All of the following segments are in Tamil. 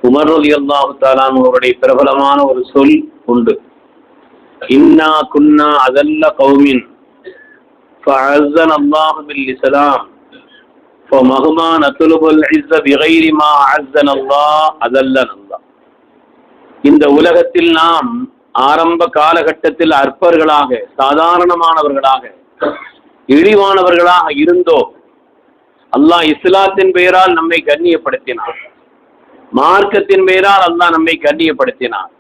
உமர் ரலியல்லாஹு தஆலா அவருடைய பிரபலமான ஒரு சொல் உண்டு. இன்னா குன்னா அதல்ல கௌமின் ஃபஅஸ்ஸன அல்லாஹு பில் இஸ்லாம் ஃபமஹ்மா நத்லுபுல் இஸ்ஸ பிகைரி மா அஸ்ஸன அல்லாஹ் அதல்லன அல்லாஹ். இந்த உலகத்தில் நாம் ஆரம்ப காலகட்டத்தில் அற்பர்களாக, சாதாரணமானவர்களாக, இழிவானவர்களாக இருந்தோம். அல்லாஹ் இஸ்லாத்தின் பெயரால் நம்மை கண்ணியப்படுத்தினார். மார்க்கத்தின் பெயரால் அல்லாஹ் நம்மை கண்ணியப்படுத்தினார்.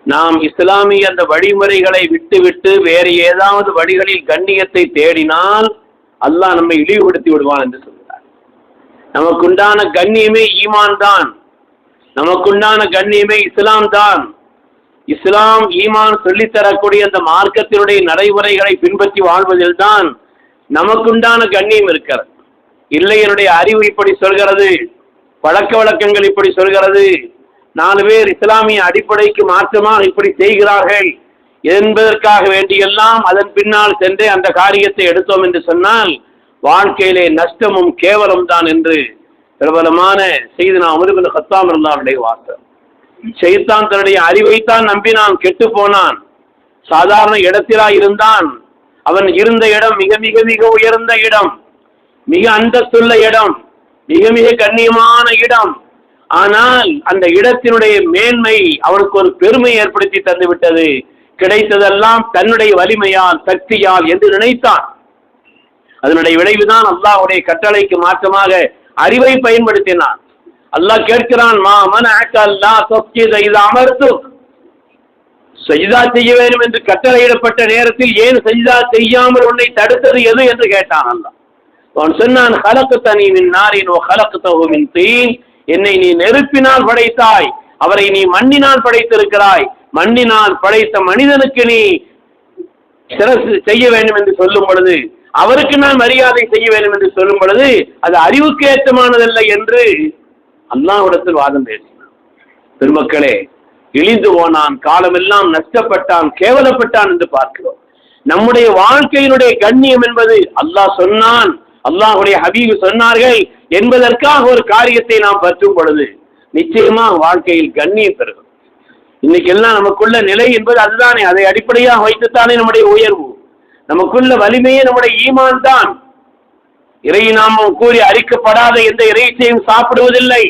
நாம் இஸ்லாமிய அந்த வழிமுறைகளை விட்டுவிட்டு வேறு ஏதாவது வழிகளில் கண்ணியத்தை தேடினால் அல்லாஹ் நம்மை இழிவுபடுத்தி விடுவான் என்று சொல்கிறார். நமக்குண்டான கண்ணியமே ஈமான் தான். நமக்குண்டான கண்ணியமே இஸ்லாம் தான். இஸ்லாம் ஈமான் சொல்லித்தரக்கூடிய அந்த மார்க்கத்தினுடைய நடைமுறைகளை பின்பற்றி வாழ்வதில் தான் நமக்குண்டான கண்ணியம் இருக்கிறது. இல்லை, என்னுடைய அறிவு இப்படி சொல்கிறது, பழக்க வழக்கங்கள் இப்படி சொல்கிறது, 4 பேர் இஸ்லாமிய அடிப்படைக்கு மாற்றமாக இப்படி செய்கிறார்கள் என்பதற்காக வேண்டியெல்லாம் அதன் பின்னால் சென்று அந்த காரியத்தை எடுத்தோம் என்று சொன்னால் வாழ்க்கையிலே நஷ்டமும் கேவலம் தான் என்று பிரபலமான செய்தினா உமர் இப்னு கத்தாப் ரலியல்லாஹு வார்த்தை. ஷைத்தான் தன்னுடைய அறிவைத்தான் நம்பினான், கெட்டு போனான். சாதாரண இடத்திலா இருந்தான். அவன் இருந்த இடம் மிக மிக மிக உயர்ந்த இடம், மிக அந்தஸ்துள்ள இடம், மிக மிக கண்ணியமான இடம். ஆனால் அந்த இடத்தினுடைய மேன்மை அவனுக்கு ஒரு பெருமை ஏற்படுத்தி தந்துவிட்டது. கிடைத்ததெல்லாம் தன்னுடைய வலிமையால், சக்தியால் என்று நினைத்தான். அதனுடைய விளைவுதான் அல்லாஹ்வுடைய கட்டளைக்கு மாற்றமாக அறிவை பயன்படுத்தினான். அல்லாஹ் கேட்கிறான், மா மனஅக அல்லா தஸ்ஜுத இதா அமர்துக், சஜ்தா செய்ய வேண்டும் என்று கட்டளையிடப்பட்ட நேரத்தில் ஏன் சஜ்தா செய்யாமல் உன்னை தடுத்தது எது என்று கேட்டான். அல்லாஹ் அவன் சொன்னான், ஹலக்தனி மின் நாரின் வ ஹலக்தஹு மின் தீன், என்னை நீ நெருப்பினால் படைத்தாய், அவரை நீ மண்ணினால் படைத்திருக்கிறாய். மண்ணினால் படைத்த மனிதனுக்கு நீ சிரசு செய்ய வேண்டும் என்று சொல்லும் பொழுது, அவருக்கு நான் மரியாதை செய்ய வேண்டும் என்று சொல்லும் பொழுது அது அறிவுக்கு ஏற்றமானதல்ல என்று அல்லாஹ்விடத்தில் வாதம் பேசினான். பெருமக்களே, இழிந்து போனான், காலமெல்லாம் நஷ்டப்பட்டான், கேவலப்பட்டான் என்று பார்க்கிறோம். நம்முடைய வாழ்க்கையினுடைய கண்ணியம் என்பது அல்லாஹ் சொன்னான், அல்லாஹ்வுடைய ஹபீப் சொன்னார்கள் என்பதற்காக ஒரு காரியத்தை நாம் பற்றும் பொழுது நிச்சயமாக வாழ்க்கையில் கண்ணியம் பெறும். இன்னைக்கு எல்லாம் நமக்குள்ள நிலை என்பது அதுதானே. அதை அடிப்படையாக வைத்துத்தானே நம்முடைய உயர்வு. நமக்குள்ள வலிமையே நம்முடைய ஈமான் தான். இறை நாமம் கூறி அழிக்கப்படாத எந்த இறைச்சியையும் சாப்பிடுவதில்லை.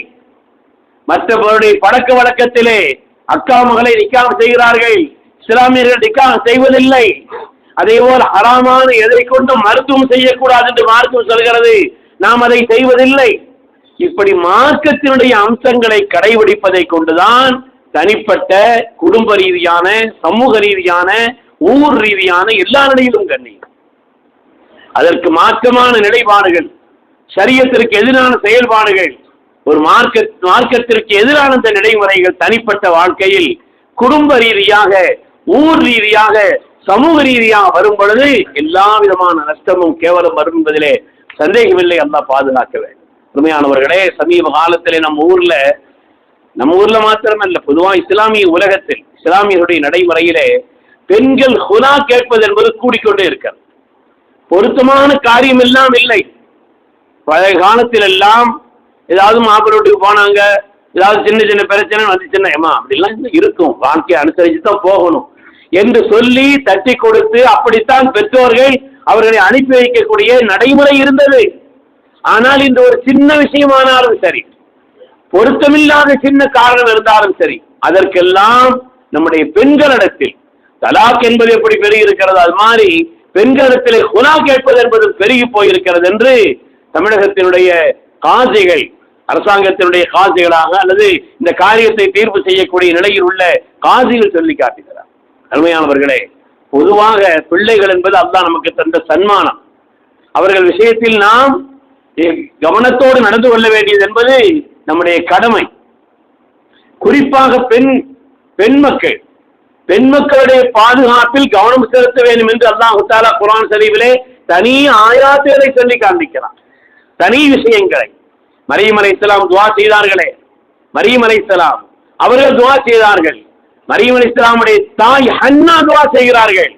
மற்றவருடைய பழக்க வழக்கத்திலே அக்கா மகளை நிக்காஹ் செய்கிறார்கள், இஸ்லாமியர்கள் நிக்காஹ் செய்வதில்லை. அதே போல் ஹராமான எதை கொண்டும் மருத்துவம் செய்யக்கூடாது என்று மார்க்கம் சொல்கிறது, நாம் அதை செய்வதில்லை. இப்படி மார்க்கத்தினுடைய அம்சங்களை கடைபிடிப்பதை கொண்டுதான் தனிப்பட்ட குடும்ப ரீதியான, சமூக ரீதியான, ஊர் ரீதியான எல்லா நிலையிலும் கண்ணியம். அதற்கு மாற்றமான நிலைப்பாடுகள், ஷரியத்திற்கு எதிரான செயல்பாடுகள், ஒரு மார்க்கத்திற்கு எதிரான இந்த நடைமுறைகள் தனிப்பட்ட வாழ்க்கையில் குடும்ப ரீதியாக, ஊர் ரீதியாக, சமூக ரீதியாக வரும் பொழுது எல்லா விதமான நஷ்டமும் கேவலம் வரும் என்பதிலே சந்தேகமில்லை. அல்லாஹ் பாதுகாக்க வேண்டும். உண்மையானவர்களே, சமீப காலத்திலே நம்ம ஊர்ல மாத்திரமல்ல, பொதுவாக இஸ்லாமிய உலகத்தில் இஸ்லாமியருடைய நடைமுறையிலே பெண்கள் ஹுலா கேட்பது என்பது கூடிக்கொண்டே இருக்கிறது. பொருத்தமான காரியம் எல்லாம் இல்லை. பழைய காலத்தில் எல்லாம் ஏதாவது மாப்பிள்ளை போனாங்க, ஏதாவது சின்ன சின்ன பிரச்சனை வந்துச்சுன்னா, ஏமா அப்படிலாம் இருக்கும், வாழ்க்கையை அனுசரிச்சு தான் போகணும் என்று சொல்லி தட்டி கொடுத்து அப்படித்தான் பெற்றோர்கள் அவர்களை அனுப்பி வைக்கக்கூடிய நடைமுறை இருந்தது. ஆனால் இந்த ஒரு சின்ன விஷயமானாலும் சரி, பொருத்தமில்லாத சின்ன காரணம் இருந்தாலும் சரி, அதற்கெல்லாம் நம்முடைய பெண்களிடத்தில் தலாக் என்பது எப்படி பெருகி இருக்கிறது, அது மாதிரி பெண்களிடத்திலே ஹுலா கேட்பது என்பது பெருகி போயிருக்கிறது என்று தமிழகத்தினுடைய காசிகள், அரசாங்கத்தினுடைய காசிகளாக அல்லது இந்த காரியத்தை தீர்ப்பு செய்யக்கூடிய நிலையில் உள்ள காசிகள் சொல்லி காட்டுகிறார். அருமையானவர்களே, பொதுவாக பிள்ளைகள் என்பது அல்லாஹ் நமக்கு தந்த சன்மானம். அவர்கள் விஷயத்தில் நாம் கவனத்தோடு நடந்து கொள்ள வேண்டியது என்பது நம்முடைய கடமை. குறிப்பாக பெண் மக்களுடைய பாதுகாப்பில் கவனம் செலுத்த வேண்டும் என்று அல்லாஹ் தஆலா குர்ஆன் ஷரீஃபிலே தனி ஆயாத்துகளை சொல்லி காண்பிக்கிறான். தனி விஷயங்களை மரியம் அலைஹிஸ்ஸலாம் துஆ செய்தார்களே, மரியம் அலைஹிஸ்ஸலாம் அவர்கள் துஆ செய்தார்கள். மரியம் அலைஹிஸ்ஸலாமுடைய தாய் ஹன்னா துஆ செய்கிறார்கள்.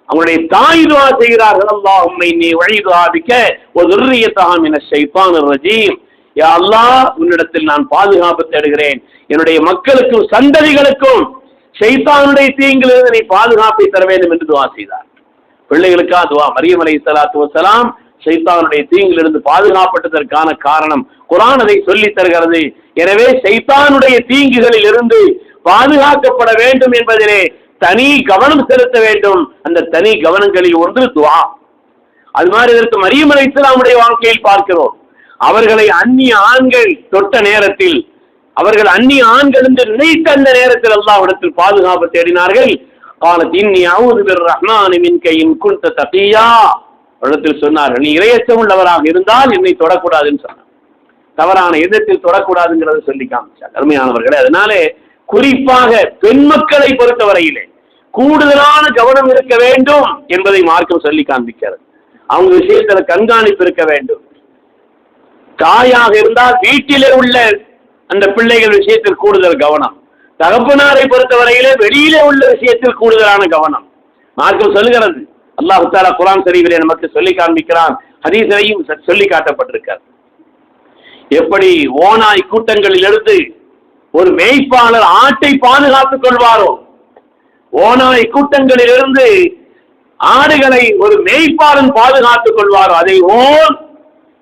அவங்களுடைய தாய் துஆ செய்கிறார்கள், அல்லாஹும்ம இன்னி உஈதுஹா பிக வ ذُرِّيَّتَهَا மினஷ் ஷைத்தானிர் ரஜீம். யா அல்லாஹ், உன்னிடத்தில் நான் பாதுகாப்பு தேடுகிறேன், என்னுடைய மக்களுக்கும் சந்ததிகளுக்கும் ஷைத்தானுடைய தீங்கிலிருந்து நீ பாதுகாப்பை தர வேண்டும் என்று துவா செய்தார். பிள்ளைகளுக்கா துவா? மரியம் அலைஹிஸ்ஸலாத்து வஸ்ஸலாம் ஷைத்தானுடைய தீங்கிலிருந்து பாதுகாப்பட்டதற்கான காரணம் குர்ஆன் அதை சொல்லி தருகிறது. எனவே ஷைத்தானுடைய தீங்குகளில் இருந்து பாதுகாக்கப்பட வேண்டும் என்பதிலே தனி கவனம் செலுத்த வேண்டும். அந்த தனி கவனங்களில் ஒன்று துவா. அது மாதிரி இதற்கு மரியம் அலைஹிஸ்ஸலாமுடைய வாழ்க்கையில் பார்க்கிறோம். அவர்களை அந்நிய ஆண்கள் தொட்ட நேரத்தில், அவர்கள் அந்நிய ஆண்கள் என்று நினைத்த அந்த நேரத்தில் அல்லாஹ்விடத்தில் பாதுகாப்பு தேடினார்கள். قالت إني أعوذ بالرحمن منك إن كنت تقيا. இடத்தில் சொன்னார்கள், நீ இறையச்சம் உள்ளவராக இருந்தால் என்னை தொடக்கூடாதுன்னு சொன்னார். தவறான எண்ணத்தில் தொடக்கூடாதுங்கிறத சொல்லி காமிச்சார். அருமையானவர்களே, அதனாலே குறிப்பாக பெண் மக்களை பொறுத்தவரையிலே கூடுதலான கவனம் இருக்க வேண்டும் என்பதை மார்க்கம் சொல்லி காண்பிக்கிறது. அவங்க விஷயத்துல கண்காணிப்பு இருக்க வேண்டும். தாயாக இருந்தால் வீட்டிலே உள்ள அந்த பிள்ளைகள் விஷயத்தில் கூடுதல் கவனம். தகப்பனாரை பொறுத்தவரையிலே வெளியிலே உள்ள விஷயத்தில் கூடுதலான கவனம் மார்க்கம் சொல்லுகிறது. அல்லாஹ் தஆலா குர்ஆன் ஷரீஃபிலே நமக்கு சொல்லி காண்பிக்கிறான், ஹதீஸையும் சொல்லி காட்டப்பட்டிருக்கிறது. எப்படி ஓநாய் கூட்டங்களில் இருந்து ஒரு மேய்ப்பாளர் ஆட்டை பாதுகாத்துக் கொள்வாரோ, ஓநாய் கூட்டங்களில் இருந்து ஆடுகளை ஒரு மேய்ப்பாளன் பாதுகாத்துக் கொள்வாரோ, அதை ஓன்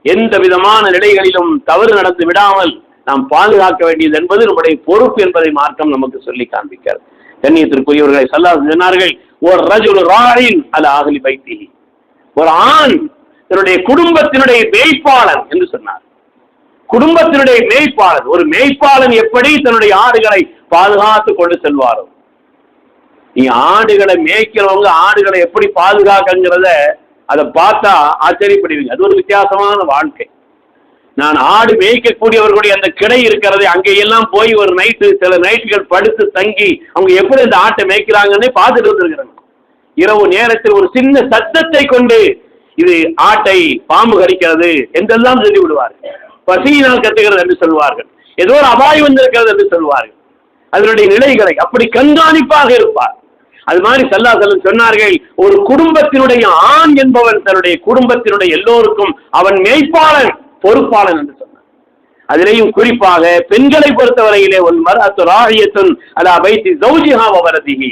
எந்த விதமான நிலைகளிலும் தவறு நடந்து விடாமல் நாம் பாதுகாக்க வேண்டியது என்பது நம்முடைய பொறுப்பு என்பதை மார்க்கம் நமக்கு சொல்லி காண்பிக்கிறது. கண்ணியத்திற்குரியவர்களை ஸல்லல்லாஹு அலைஹி சொன்னார்கள், ஒரு ரஜுல் ராயின் அலா அஹ்லி பைத்திஹி, ஒரு ஆண் தன்னுடைய குடும்பத்தினுடைய மேய்ப்பாளன் என்று சொன்னார். குடும்பத்தினுடைய மேய்ப்பாளன், ஒரு மேய்ப்பாளன் எப்படி தன்னுடைய ஆடுகளை பாதுகாத்து கொண்டு செல்வாரோ, நீ ஆடுகளை மேய்க்கிறவங்க ஆடுகளை எப்படி பாதுகாக்கங்கிறத அதை பார்த்தா ஆச்சரியப்படுவீங்க. அது ஒரு வித்தியாசமான வாழ்க்கை. நான் ஆடு மேய்க்கக்கூடியவர்களுடைய அந்த கிடை இருக்கிறது, அங்கெல்லாம் போய் ஒரு நைட்டு சில நைட்டுகள் படுத்து தங்கி அவங்க எப்படி அந்த ஆட்டை மேய்க்கிறாங்கன்னு பார்த்துட்டு வந்துருக்கிறாங்க. இரவு நேரத்தில் ஒரு சின்ன சத்தத்தை கொண்டு இது ஆட்டை பாம்பு கடிக்கிறது என்றெல்லாம் சொல்லி விடுவார்கள். பசியினால் கத்துகிறது என்று சொல்வார்கள், ஏதோ ஒரு அபாயம் வந்திருக்கிறது என்று சொல்வார்கள். அதனுடைய நிலைகளை அப்படி கண்காணிப்பாக இருப்பார். அது மாதிரி ஸல்லல்லாஹு அலைஹி வஸல்லம் சொன்னார்கள், ஒரு குடும்பத்தினுடைய ஆண் என்பவன் தன்னுடைய குடும்பத்தினுடைய எல்லோருக்கும் அவன் மேய்ப்பாளன், பொறுப்பாளன் என்று சொன்னார். அதிலேயும் குறிப்பாக பெண்களை பொறுத்தவரையிலே ஒல் மர்அத்து ராஹியத்துன் அலா பைத்தி ஜௌஜிஹா வ வலதிஹி,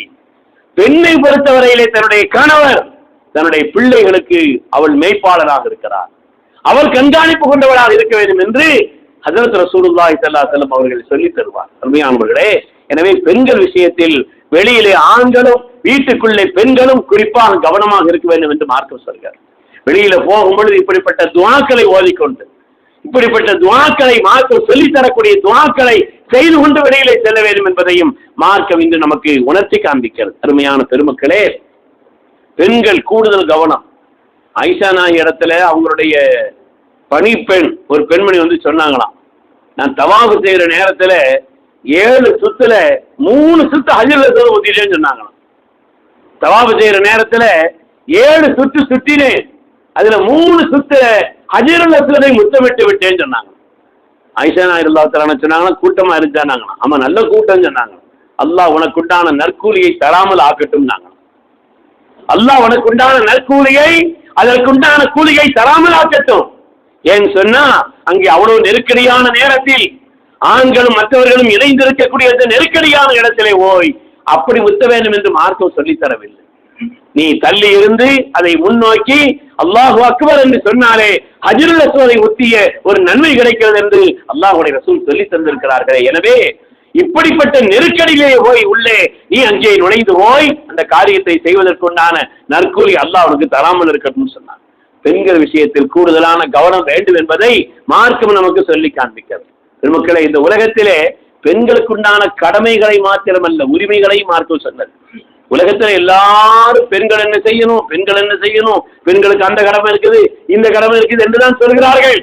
பெண்ணை பொறுத்தவரையிலே தன்னுடைய கணவர் தன்னுடைய பிள்ளைகளுக்கு அவள் மேய்ப்பாளராக இருக்கிறார், அவள் கண்காணிப்பு கொண்டவளாக இருக்க வேண்டும் என்று ஹஜ்ரத் ரசூலுல்லாஹி ஸல்லல்லாஹு அலைஹி வஸல்லம் அவர்கள் சொல்லி தருவார். அருமையானவர்களே, எனவே பெண்கள் விஷயத்தில் வெளியிலே ஆண்களும் வீட்டுக்குள்ளே பெண்களும் குறிப்பாக கவனமாக இருக்க வேண்டும் என்று மார்க்கம் சொல்கிறார். வெளியில போகும்பொழுது இப்படிப்பட்ட துஆக்களை ஓதிக்கொண்டு, இப்படிப்பட்ட துஆக்களை மார்க்கம் சொல்லித்தரக்கூடிய துஆக்களை செய்து கொண்டு வெளியிலே செல்ல வேண்டும் என்பதையும் மார்க்கம் இன்று நமக்கு உணர்த்தி காண்பிக்கிறது. அருமையான பெருமக்களே, பெண்கள் கூடுதல் கவனம். ஆயிஷா நாயகி இடத்துல அவங்களுடைய பணிப்பெண் ஒரு பெண்மணி வந்து சொன்னாங்களாம், நான் தவாஃப் செய்யற நேரத்துல 7 சுத்துல 3 சுத்து ஹஜ்ருல் அஸ்வத் ஊத்திட்டேன்னு சொன்னாங்களாம். தவாஃப் செய்யற நேரத்துல 7 சுத்து சுத்தினேன், அதுல 3 சுத்து ஹஜ்ருல் அஸ்வதை முத்தமிட்டு விட்டேன்னு சொன்னாங்க. ஆயிஷா நாயகி ரலியல்லாஹு தஆலா சொன்னாங்கன்னா கூட்டமா இருந்தாங்களாம். ஆமா, நல்ல கூட்டம் சொன்னாங்க. அல்லாஹ் உனக்குண்டான நற்கூலியை தராமல் ஆக்கட்டும் நாங்க. அல்லாஹ் உனக்குண்டான நற்கூலியை, அதற்குண்டான கூலியை தராமல் ஆக்கட்டும். ஏன்னு சொன்னா அங்கே அவ்வளவு நெருக்கடியான நேரத்தில் ஆண்களும் மற்றவர்களும் இணைந்திருக்கக்கூடிய நெருக்கடியான இடத்திலே ஓய் அப்படி முத்த வேண்டும் என்று மார்க்கம் சொல்லித் தரவில்லை. நீ தள்ளி இருந்து அதை முன்னோக்கி அல்லாஹு அக்பர் என்று சொன்னாலே ஹஜ்ருல் அஸ்வதை ஒத்திய ஒரு நன்மை கிடைக்கிறது என்று அல்லாஹ்வுடைய ரசூல் சொல்லி தந்திருக்கிறார்களே. எனவே இப்படிப்பட்ட நெருக்கடியிலே போய் உள்ளே நீ அங்கே நுழைந்து போய் அந்த காரியத்தை செய்வதற்குண்டான நற்கூலி அல்லாஹ் உனக்கு தராமல் இருக்கட்டும் சொன்னார். பெண்கள் விஷயத்தில் கூடுதலான கவனம் வேண்டும் என்பதை மார்க்கம் நமக்கு சொல்லி காண்பிக்கிறது. பெருமக்களே, இந்த உலகத்திலே பெண்களுக்குண்டான கடமைகளை மாத்திரமல்ல, உரிமைகளை மார்க்கம் சொன்னது. உலகத்துல எல்லாரும் பெண்கள் என்ன செய்யணும், பெண்கள் என்ன செய்யணும், பெண்களுக்கு அந்த கடமை இருக்குது, இந்த கடமை இருக்குது என்றுதான் சொல்கிறார்கள்.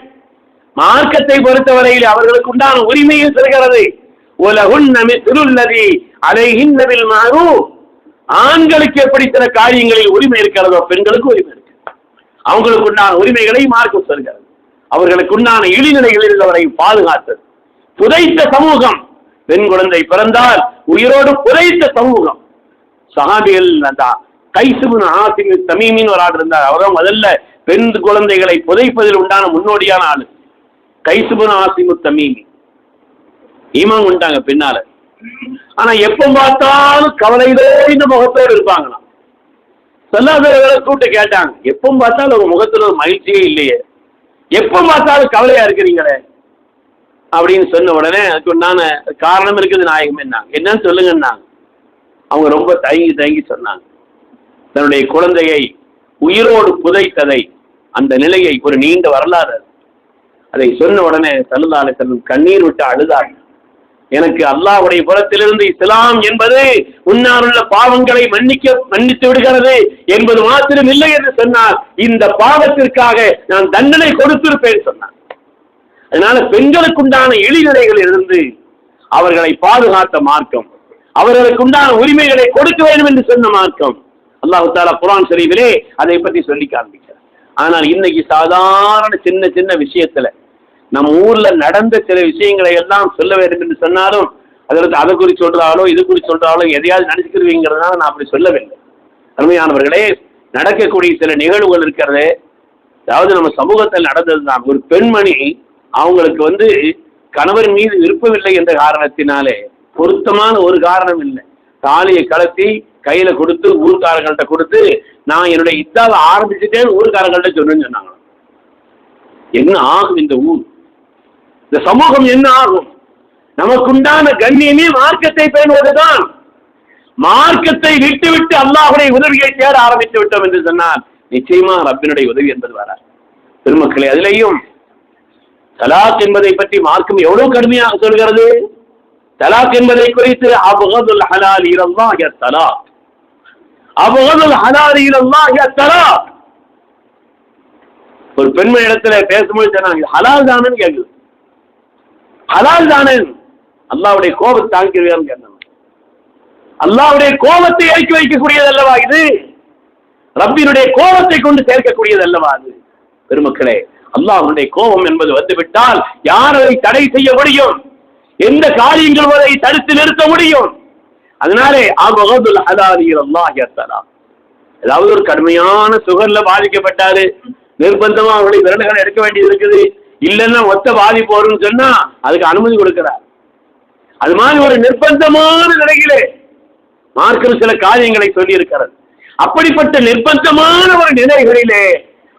மார்க்கத்தை பொறுத்தவரையில் அவர்களுக்கு உண்டான உரிமையை சொல்கிறது. ஆண்களுக்கு எப்படி சில காரியங்களில் உரிமை இருக்கிறதோ பெண்களுக்கு உரிமை இருக்கு. அவங்களுக்கு உண்டான உரிமைகளை மார்க்கம் சொல்கிறது. அவர்களுக்கு உண்டான இழிநிலைகளில் உள்ளவரை பாதுகாத்தது. புதைத்த சமூகம், பெண் குழந்தை பிறந்தால் உயிரோடு புதைத்த சமூகம். சஹாபிகள் அந்த கைஸ் இப்னு ஆசிம் தமீமின்னு ஒரு ஆள் இருந்தார். அவரும் முதல்ல பெண் குழந்தைகளை புதைப்பதில் உண்டான முன்னோடியான ஆளு. கைஸ் இப்னு ஆசிம் தமீமி ஈமான் கொண்டாங்க பின்னால. ஆனா எப்ப பார்த்தாலும் கவலையிலே இந்த முகத்தோடு இருப்பாங்களாம். சொல்லாதவர்களை கூப்பிட்டு கேட்டாங்க, எப்ப பார்த்தாலும் ஒரு முகத்துல ஒரு மகிழ்ச்சியே இல்லையே, எப்ப பார்த்தாலும் கவலையா இருக்கிறீங்களே அப்படின்னு சொன்ன உடனே சொன்னாங்க, காரணம் இருக்குது நாயகம் என்னன்னு சொல்லுங்கன்னாங்க. அவங்க ரொம்ப தயங்கி சொன்னாங்க, தன்னுடைய குழந்தையை உயிரோடு புதைத்ததை, அந்த நிலையை, ஒரு நீண்ட வரலாறு. அதை சொன்ன உடனே ஸல்லல்லாஹு அலைஹி வஸல்லம் கண்ணீர் விட்டு அழுதார்கள். எனக்கு அல்லாஹ்வுடைய புறத்திலிருந்து இஸ்லாம் என்பது உன்னாருள்ள பாவங்களை மன்னித்து விடுகிறது என்பது மாத்திரம் இல்லை என்று சொன்னார். இந்த பாவத்திற்காக நான் தண்டனை கொடுத்திருப்பேன் சொன்னார். அதனால பெண்களுக்குண்டான இழிநிலைகளில் இருந்து அவர்களை பாதுகாத்த மார்க்கம், அவர்களுக்குண்டான உரிமைகளை கொடுக்க வேண்டும் என்று சொன்ன மார்க்கம். அல்லாஹ் தஆலா குர்ஆன் ஷரீஃபிலே அதை பற்றி சொல்லி காண்பிக்கிறார். ஆனால் இன்னைக்கு சாதாரண சின்ன சின்ன விஷயத்துல நம்ம ஊர்ல நடந்த சில விஷயங்களை எல்லாம் சொல்ல வேண்டும் என்று சொன்னாலும் அதற்கு அதை குறித்து சொல்றாலோ இது குறித்து சொல்றாலோ எதையாவது நினைச்சுக்கிறீங்கிறதுனால நான் அப்படி சொல்லவில்லை. அருமையானவர்களே, நடக்கக்கூடிய சில நிகழ்வுகள் இருக்கிறது. அதாவது நம்ம சமூகத்தில் நடந்தது தான். ஒரு பெண்மணி அவங்களுக்கு கணவர் மீது விருப்பமில்லை என்ற காரணத்தினாலே, பொருத்தமான ஒரு காரணம் இல்லை, தாலியை கலத்தி கையில கொடுத்து ஊர்க்காரங்கள்ட்ட கொடுத்து நான் என்னுடைய இத்தாவை ஆரம்பிச்சுட்டேன்னு ஊர்க்காரங்கள்ட்ட சொன்னேன்னு சொன்னாங்க. என்ன ஆகும் இந்த ஊர், இந்த சமூகம் என்ன ஆகும்? நமக்குண்டான கண்ணியமே மார்க்கத்தை பேணுவதுதான். மார்க்கத்தை விட்டுவிட்டு அல்லாஹ்வுடைய உதவியை தேட ஆரம்பித்து விட்டோம் என்று சொன்னால் நிச்சயமா ரப்பினுடைய உதவி என்பது வராது. பெருமக்களே, அதிலேயும் தலாக் என்பதை பற்றி மார்க்கம் எவ்வளவு கடுமையாக சொல்கிறது. தலாக் என்பதை குறித்து அப்கதுல் ஹலால் இலல்லாஹி தலாக், அப்கதுல் ஹலால் இலல்லாஹி தலாக். ஒரு பெண்மணி இடத்துல பேசும்போது சொன்னாங்க, ஹலால் தானேன்னு கேட்குது. ஹலால் தானே, அல்லாஹ்வுடைய கோபத்தை தாங்கிக்கிறான்னு கேட்டாங்க. அல்லாஹ்வுடைய கோபத்தை இறக்கி வைக்கக்கூடியது அல்லவா இது? ரப்பினுடைய கோபத்தை கொண்டு சேர்க்கக்கூடியது அல்லவா அது? பெருமக்களே, அல்லாஹ்வுடைய கோபம் என்பது வந்துவிட்டால் யார் அதை தடை செய்ய முடியும்? எந்த காரியங்கள் அதை தடுத்து நிறுத்த முடியும்? அதனாலே அப்கதுல் ஹலால் இலல்லாஹி தஆலா, ஏதாவது ஒரு கடுமையான சுகர்ல பாதிக்கப்பட்டாரு, நிர்பந்தமா அவருடைய விரல்களை எடுக்க வேண்டியது இருக்குது, இல்லைன்னா ஒத்த பாதிப்பு வரும்னு சொன்னா அதுக்கு அனுமதி கொடுக்கிறார். அது மாதிரி ஒரு நிர்பந்தமான நிலையிலே மார்க்கம் சில காரியங்களை சொல்லி இருக்கிறது. அப்படிப்பட்ட நிர்பந்தமான ஒரு நிலைகளிலே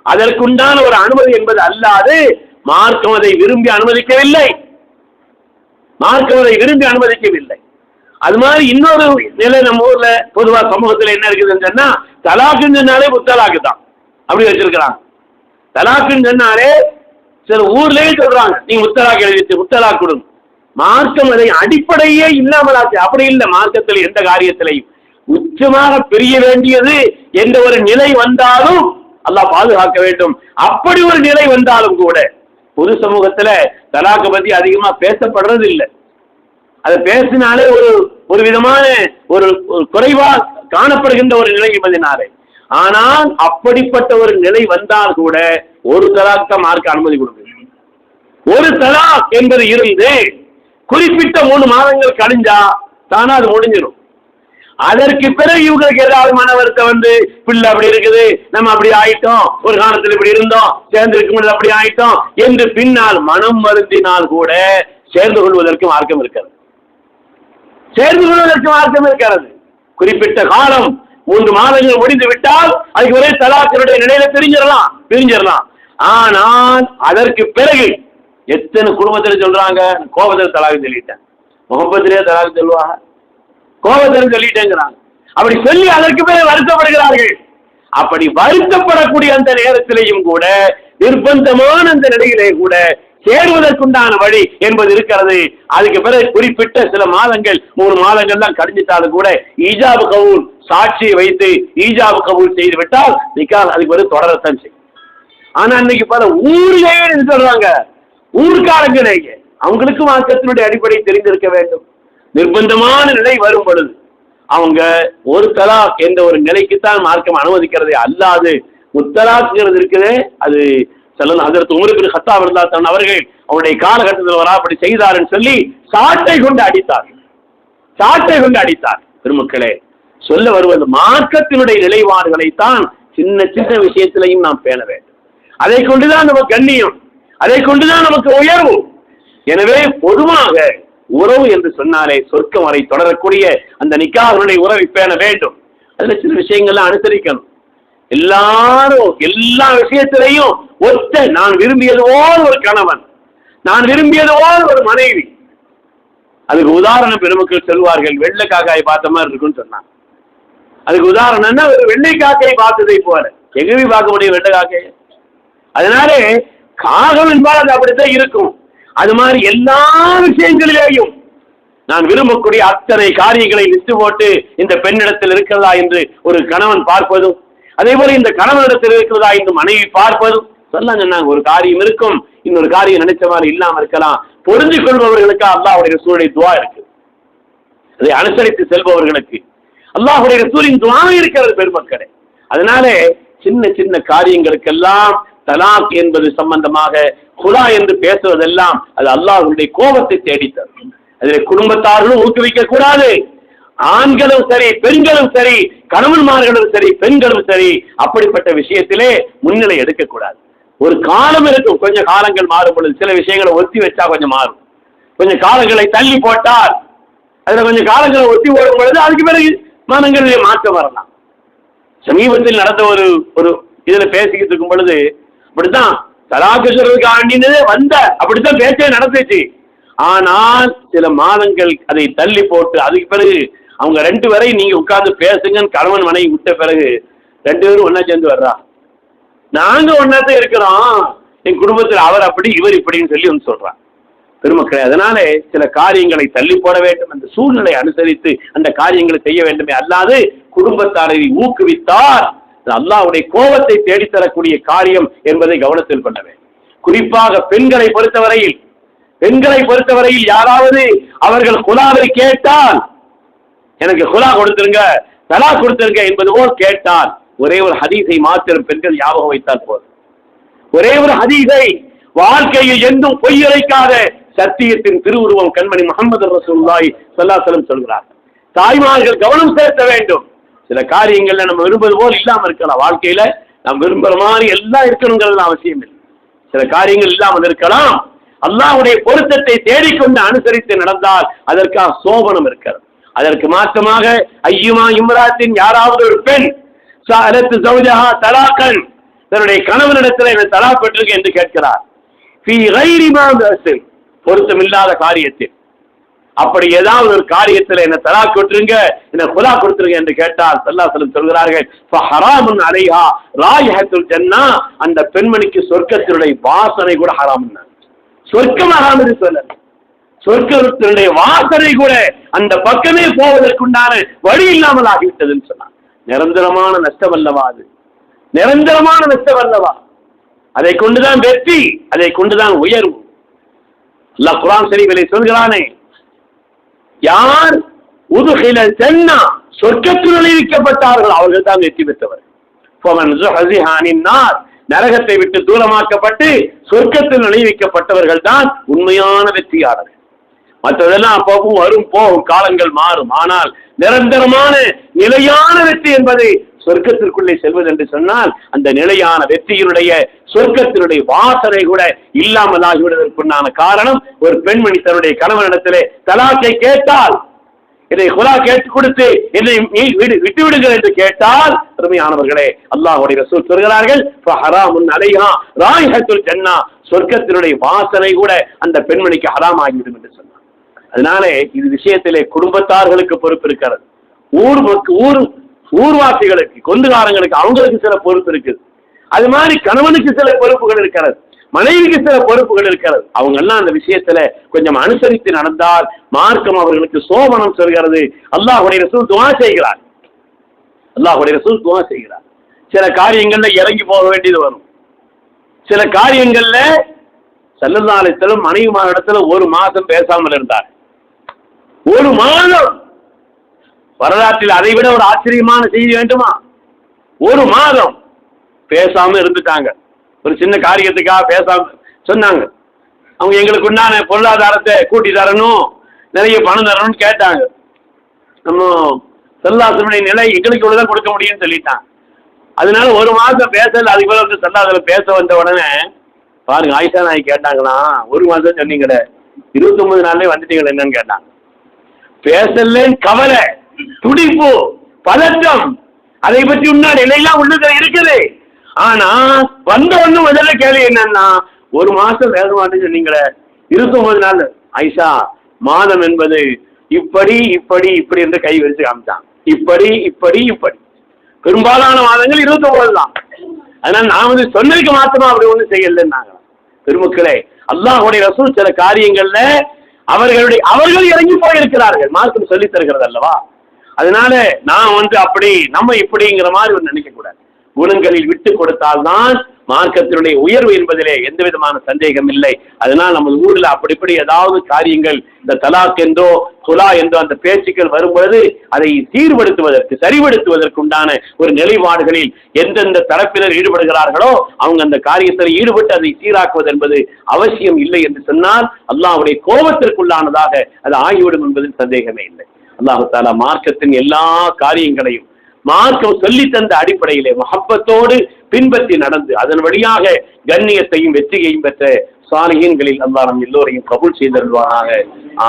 அதற்குண்டான ஒரு அனுமதி என்பது அல்லாது மார்க்கம் அதை விரும்பி அனுமதிக்கவில்லை. மார்க்கம் அதை விரும்பி அனுமதிக்கவில்லை. அது மாதிரி இன்னொரு நிலை நம்ம ஊர்ல பொதுவா சமூகத்தில் என்ன இருக்குதுன்னு சொன்னா, தலாக்குன்னு சொன்னாலே முத்தலாக்கு தான் அப்படி வச்சிருக்கிறாங்க. தலாக்குன்னு சொன்னாலே சில ஊர்லயே சொல்றாங்க, நீங்க முத்தலாக்கு எழுதி முத்தலாக் கொடுங்க. மார்க்கம் அதை அடிப்படையே இல்லாமலாச்சு. அப்படி இல்லை. மார்க்கத்தில் எந்த காரியத்திலையும் உச்சமாக பிரிய வேண்டியது எந்த ஒரு நிலை வந்தாலும் அல்லாஹ் பாதுகாக்க வேண்டும். அப்படி ஒரு நிலை வந்தாலும் கூட பொது சமூகத்துல தலாக்கை பத்தி அதிகமா பேசப்படுறது இல்லை. அதை பேசினாலே ஒரு விதமான ஒரு குறைவா காணப்படுகின்ற ஒரு நிலை என்பதனாலே. ஆனால் அப்படிப்பட்ட ஒரு நிலை வந்தால் கூட ஒரு தலாக் தான் மார்க்க அனுமதி கொடுக்குது. ஒரு தலாக் என்பது இருந்து குறிப்பிட்ட 3 மாதங்கள் கழிஞ்சா தானா அது முடிஞ்சிடும். அதற்கு பிறகு இவங்களுக்கு ஏதாவது மன வருத்தம் பிள்ளை அப்படி இருக்குது, நம்ம அப்படி ஆயிட்டோம், ஒரு காலத்தில் இப்படி இருந்தோம், சேர்ந்து இருக்கும் அப்படி ஆயிட்டோம் என்று பின்னால் மனம் வருந்தினால் கூட சேர்ந்து கொள்வதற்கு மார்க்கம் இருக்கிறது. சேர்ந்து கொள்வதற்கு மார்க்கம் இருக்கிறது. குறிப்பிட்ட காலம் 3 மாதங்கள் முடிந்து விட்டால் அதுக்கு ஒரே தலாக்கினுடைய நிலையில பிரிஞ்சிடலாம். ஆனால் அதற்கு பிறகு எத்தனை குடும்பத்தில் சொல்றாங்க, கோபத்தில் தலாக்கு சொல்லிட்டேன், முகப்பத்திலே தலாக்கு சொல்லுவாங்க, கோபத்தில் சொல்லிட்டேங்கிறாங்க. அப்படி சொல்லி அதற்கு பிறகு வருத்தப்படுகிறார்கள். அப்படி வருத்தப்படக்கூடிய அந்த நேரத்திலேயும் கூட நிர்பந்தமான அந்த நிலையிலே கூட சேருவதற்குண்டான வழி என்பது இருக்கிறது. அதுக்கு பிறகு குறிப்பிட்ட சில மாதங்கள் 3 மாதங்கள் தான் கடிஞ்சிட்டாலும் கூட ஈஜாபு கபூல் சாட்சியை வைத்து ஈஜாபு கபூல் செய்து விட்டால் நிக்காஹ் அதுக்கு பிறகு தொடரத்தான் செய்யும். ஆனா இன்னைக்கு பல ஊரிலேயே சொல்றாங்க, ஊர்க்காரங்களேயே அவங்களுக்கு மார்க்கத்தினுடைய அடிப்படை தெரிந்திருக்க வேண்டும். நிர்பந்தமான நிலை வரும் பொழுது அவங்க ஒரு தலாக் என்ற ஒரு நிலைக்குத்தான் மார்க்கம் அனுமதிக்கிறதே அல்லாது முத்தலாக்ங்கிறது இருக்குது. அது ஹஜ்ரத் உமர் இப்னு கத்தாப் ரலியல்லாஹு அன்ஹு அவர்கள் அவருடைய காலகட்டத்தில் அப்படி செய்தார்னு சொல்லி சாட்டை கொண்டு அடித்தார். பெருமக்களே, சொல்ல வருவது மார்க்கத்தினுடைய நிலைப்பாடுகளைத்தான் சின்ன சின்ன விஷயத்திலையும் நாம் பேண வேண்டும். அதை கொண்டுதான் நம்ம கண்ணியம். அதை கொண்டுதான் நமக்கு உயர்வு. எனவே பொதுவாக உறவு என்று சொன்னாலே சொர்க்கம் வரை தொடரக்கூடிய அந்த நிக்காஹ்வுடைய உறவை பேண வேண்டும். அதுல சில விஷயங்கள்லாம் அனுசரிக்கணும். எல்லாரும் எல்லா விஷயத்திலையும் ஒத்த நான் விரும்பியது போல் ஒரு கணவன், நான் விரும்பியது போல் ஒரு மனைவி. அதுக்கு உதாரணம் பெருமக்கள் சொல்வார்கள், வெள்ளை காக்காய் பார்த்த மாதிரி இருக்குன்னு சொன்னாங்க. அதுக்கு உதாரணம் என்ன, ஒரு வெள்ளை காக்கையை பார்த்ததை போல எங்கேயுமே பார்க்க முடியும் வெள்ளை காக்கையை. அதனாலே காகம் என்பால் அது அப்படித்தான் இருக்கும். அது மாதிரி எல்லா விஷயங்களிலேயும் நான் விரும்பக்கூடிய அத்தனை காரியங்களை லிஸ்ட் போட்டு இந்த பெண்ணிடத்தில் இருக்கிறதா என்று ஒரு கணவன் பார்ப்பதும், அதே போல இந்த கணவனிடத்தில் இருக்கிறதா என்று மனைவி பார்ப்பதும் சொன்னாங்க. ஒரு காரியம் இருக்கும், இன்னொரு காரியம் நினைச்ச மாதிரி இல்லாம இருக்கலாம். பொருந்தி கொள்பவர்களுக்கு அல்லாஹ்வுடைய ரசூலுடைய துஆ இருக்கு. அதை அனுசரித்து செல்பவர்களுக்கு அல்லாஹ்வுடைய ரசூலின் துஆ இருக்கிறது பெருமக்களே. அதனால சின்ன சின்ன காரியங்களுக்கெல்லாம் தலாக் என்பது சம்பந்தமாக குலா என்று பேசுவதெல்லாம் அது அல்லாஹ்வுடைய கோபத்தை தேடித்தரும். அதில் குடும்பத்தார்களும் ஊக்குவிக்க கூடாது. ஆண்களும் சரி, பெண்களும் சரி, கணவன்மார்களும் சரி, பெண்களும் சரி, அப்படிப்பட்ட விஷயத்திலே முன்னிலை எடுக்கக்கூடாது. ஒரு காலம் இருக்கும், கொஞ்சம் காலங்கள் மாறும் பொழுது சில விஷயங்களை ஒத்தி வச்சா கொஞ்சம் மாறும். கொஞ்சம் காலங்களை தள்ளி போட்டால் அதுல கொஞ்சம் காலங்களை ஒத்தி ஓடும் பொழுது அதுக்கு பிறகு மனங்களிலே மாற்றம் வரலாம். சமீபத்தில் நடந்த ஒரு இதுல பேசிக்கிட்டு இருக்கும் பொழுது அப்படித்தான் தலாக்கு சொல்றதுக்கு ஆண்டினதே வந்த அப்படித்தான் பேச்சே நடந்துச்சு. ஆனால் சில மாதங்கள் அதை தள்ளி போட்டு அதுக்கு பிறகு அவங்க 2 பேரையும் நீங்க உட்கார்ந்து பேசுங்கன்னு கணவன் மனைவி விட்ட பிறகு 2 பேரும் ஒன்னா சேர்ந்து வர்றா. நாங்க ஒன்னாத்தான் இருக்கிறோம், என் குடும்பத்தில் அவர் அப்படி இவர் இப்படின்னு சொல்லி வந்து சொல்றான் பெருமக்களே. அதனால சில காரியங்களை தள்ளி போட வேண்டும், அந்த சூழ்நிலை அனுசரித்து அந்த காரியங்களை செய்ய வேண்டுமே அல்லாது குடும்பத்தாரை ஊக்குவித்தால் அல்லாஹ்வுடைய கோபத்தை தேடித்தரக்கூடிய காரியம் என்பதை கவனத்தில் கொள்ள வேண்டும். குறிப்பாக பெண்களை பொறுத்தவரையில் யாராவது அவர்கள் குலாவை கேட்டால் எனக்கு குலா கொடுத்துருங்க, தலா கொடுத்துருங்க என்பது போல் கேட்டால் ஒரே ஒரு ஹதீஸை மாத்திரம் பெண்கள் ஞாபகம் வைத்தால் போதும். ஒரே ஒரு ஹதீஸை, வாழ்க்கையில் எந்தும் பொய்யுரைக்காத சத்தியத்தின் திருவுருவம் கண்மணி முஹம்மது ரசூலுல்லாஹி ஸல்லல்லாஹு அலைஹி வஸல்லம் சொல்கிறார். தாய்மார்கள் கவனம் செலுத்த வேண்டும். சில காரியங்கள்ல நம்ம விரும்புவது போல் இல்லாம இருக்கலாம். வாழ்க்கையில நாம் விரும்புற மாதிரி எல்லாம் இருக்கணுங்கிறது அவசியம் இல்லை. சில காரியங்கள் இல்லாமல் இருக்கலாம். அல்லாஹ்வுடைய பொருத்தத்தை தேடிக்கொண்டு அனுசரித்து நடந்தால் அதற்காக சோபனம் இருக்கிறது. அதற்கு மாற்றமாக ஐயுமா இம்ராத்தின் யாராவது ஒரு பெண் சாலத்து ஜௌஜஹா தலாக்கன், தன்னுடைய கணவனிடத்தில் என்ன தலா பெற்றிருக்க என்று கேட்கிறார். ஃபீ கைரி மா பஅஸின், பொருத்தமில்லாத காரியத்தில், அப்படி ஏதாவது ஒரு காரியத்தில் என்ன தலா கொடுத்துருங்க, என்ன குலா கொடுத்துருங்க என்று கேட்டால் ஸல்லல்லாஹு அலைஹி வஸல்லம் சொல்கிறார்கள் ஃபஹராமுன் அலைஹா ராயிஹத்துல் ஜன்னah, அந்த பெண்மணிக்கு சொர்க்கத்தினுடைய வாசனை கூட ஹராம். சொர்க்கம் ஹராம் என்று சொல்லல, சொர்க்கத்தினுடைய வாசனை கூட அந்த பக்கமே போவதற்குண்டான வழி இல்லாமல் ஆகிவிட்டதுன்னு சொன்னார். நிரந்தரமான நஷ்டம் அல்லவா அது, நிரந்தரமான நஷ்டம் அல்லவா? அதை கொண்டுதான் வெற்றி, அதை கொண்டுதான் உயர்வு. அல்லாஹ் குர்ஆன் ஷரீஃபிலே சொல்கிறானே, யார் உதுகிலல் ஜன்னah, சொர்க்கத்தில் நுழைவிக்கப்பட்டார்கள் அவர்கள் தான் வெற்றி பெற்றவர். ஃபமன் ஸுஹ்ஸிஹா அனின் நார், நரகத்தை விட்டு தூரமாக்கப்பட்டு சொர்க்கத்தில் நுழைவிக்கப்பட்டவர்கள் தான் உண்மையான வெற்றியாளர்கள். மற்றதெல்லாம் அப்பவும் வரும் போகும், காலங்கள் மாறும். ஆனால் நிரந்தரமான நிலையான வெற்றி என்பது சொர்க்கத்திற்குள்ளே செல்வது என்று சொன்னால் அந்த நிலையான வெற்றியினுடைய சொர்க்கத்தினுடைய வாசனை கூட இல்லாமல் ஆகிவிடுவதற்குண்டான காரணம், ஒரு பெண்மணி தன்னுடைய கணவனிடத்திலே தலாக்கை கேட்டால், இதை குலா கேட்டுக் கொடுத்து என்னை விட்டு விடுங்கள் என்று கேட்டால், அருமையானவர்களே, அல்லாஹ்வுடைய ரசூல் சொல்கிறார்கள் ஃபஹராமுன் அலைஹா ராயிஹத்துல் ஜன்னah, சொர்க்கத்தினுடைய வாசனை கூட அந்த பெண்மணிக்கு ஹராம் ஆகிவிடும் என்று சொன்னார். அதனால இது விஷயத்திலே குடும்பத்தார்களுக்கு பொறுப்பு இருக்கிறது. ஊர்வாசிகளுக்கு, கொந்துகாரங்களுக்கு அவங்களுக்கு சில பொறுப்பு இருக்குது. அது மாதிரி கணவனுக்கு சில பொறுப்புகள் இருக்கிறது, மனைவிக்கு சில பொறுப்புகள் இருக்கிறது. அவங்க எல்லாம் அந்த விஷயத்துல கொஞ்சம் அனுசரித்து நடந்தால் மார்க்கம் அவர்களுக்கு சோபனம் சொல்கிறது. அல்லாஹ்வுடைய ரசூல் துஆ செய்கிறார், அல்லாஹ்வுடைய ரசூல் துஆ செய்கிறார். சில காரியங்கள்ல இறங்கி போக வேண்டியது வரும். சில காரியங்கள்ல ஸல்லல்லாஹு அலைஹி வஸல்லம் மனைவிமாரிடத்துல 1 மாதம் பேசாமல் இருந்தார். 1 மாதம். வரலாற்றில் அதை விட ஒரு ஆச்சரியமான செய்தி வேண்டுமா? 1 மாதம் பேசாம இருந்துட்டாங்க. ஒரு சின்ன காரியத்துக்காக பேசாம சொன்னாங்க. அவங்க எங்களுக்கு உண்டான பொருளாதாரத்தை கூட்டி தரணும், நிறைய பணம் தரணும்னு கேட்டாங்க. நம்ம ஸல்லல்லாஹு நிலை எங்களுக்கு இவ்வளவுதான் கொடுக்க முடியும்னு சொல்லிட்டான். அதனால 1 மாதம் பேசல. அதுக்கு மேல ஸல்லல்லாஹு பேச வந்த உடனே பாருங்க, ஆயிஷா நாய் கேட்டாங்களா, 1 மாதம் சொன்னீங்கட 29 நாள்லயே வந்துட்டீங்களா என்னன்னு கேட்டாங்க. பேசலன்னு கவலை, துடிப்பு, பதட்டம், அதை பற்றி முன்னாடி எல்லாம் உள்ளுக்குள்ள இருக்குது. ஆனா வந்த ஒண்ணு முதல்ல கேள்வி என்னன்னா, 1 மாசம் வேக மாட்டேன்னு சொன்னீங்களே 29 நாள். ஆயிஷா, மாதம் என்பது இப்படி இப்படி இப்படி என்று கை வச்சு காமிச்சான். இப்படி இப்படி இப்படி. பெரும்பாலான மாதங்கள் 29 தான். அதனால நான் வந்து சொன்னதுக்கு மாத்திரம் அப்படி ஒன்றும் செய்யலன்னாங்க. பெருமக்களே, அல்லாஹ்வுடைய ரசூல் சில காரியங்கள்ல அவர்கள் இறங்கி போயிருக்கிறார்கள், மார்க்கம் சொல்லி தருகிறது அல்லவா. அதனால நான் வந்து அப்படி நம்ம இப்படிங்கிற மாதிரி ஒரு நினைக்க கூடாது. குணங்களில் விட்டு கொடுத்தால்தான் மார்க்கத்தினுடைய உயர்வு என்பதிலே எந்த விதமான சந்தேகம் இல்லை. அதனால் நம்ம ஊர்ல அப்படி இப்படி ஏதாவது காரியங்கள், இந்த தலாக் என்றோ குலா என்றோ அந்த பேச்சுக்கள் வரும்பொழுது அதை சீர்படுத்துவதற்கு, சரிபடுத்துவதற்கு உண்டான ஒரு நிலைப்பாடுகளில் எந்தெந்த தரப்பினர் ஈடுபடுகிறார்களோ அவங்க அந்த காரியத்தில் ஈடுபட்டு அதை சீராக்குவது என்பது அவசியம் இல்லை என்று சொன்னால் அல்லாஹ்வுடைய கோபத்திற்குள்ளானதாக அது ஆகிவிடும் என்பதில் சந்தேகமே இல்லை. அல்லாஹ் தஆலா மார்க்கத்தின் எல்லா காரியங்களையும் மார்க்கம் சொல்லி தந்த அடிப்படையிலே மஹப்பத்தோடு பின்பற்றி நடந்து அதன் வழியாக கண்ணியத்தையும் வெற்றியையும் பெற்ற சாலிஹீன்களில் அல்லாஹ் நம் எல்லோரையும் கபூல் செய்தருள்வானாக.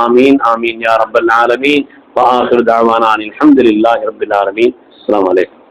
ஆமீன் ஆமீன் யா ரப்பல் ஆலமீன். வ ஆகிரு தஅவானா அல்ஹம்துலில்லாஹி ரப்பில் ஆலமீன். அஸ்ஸலாமு அலைக்கும்.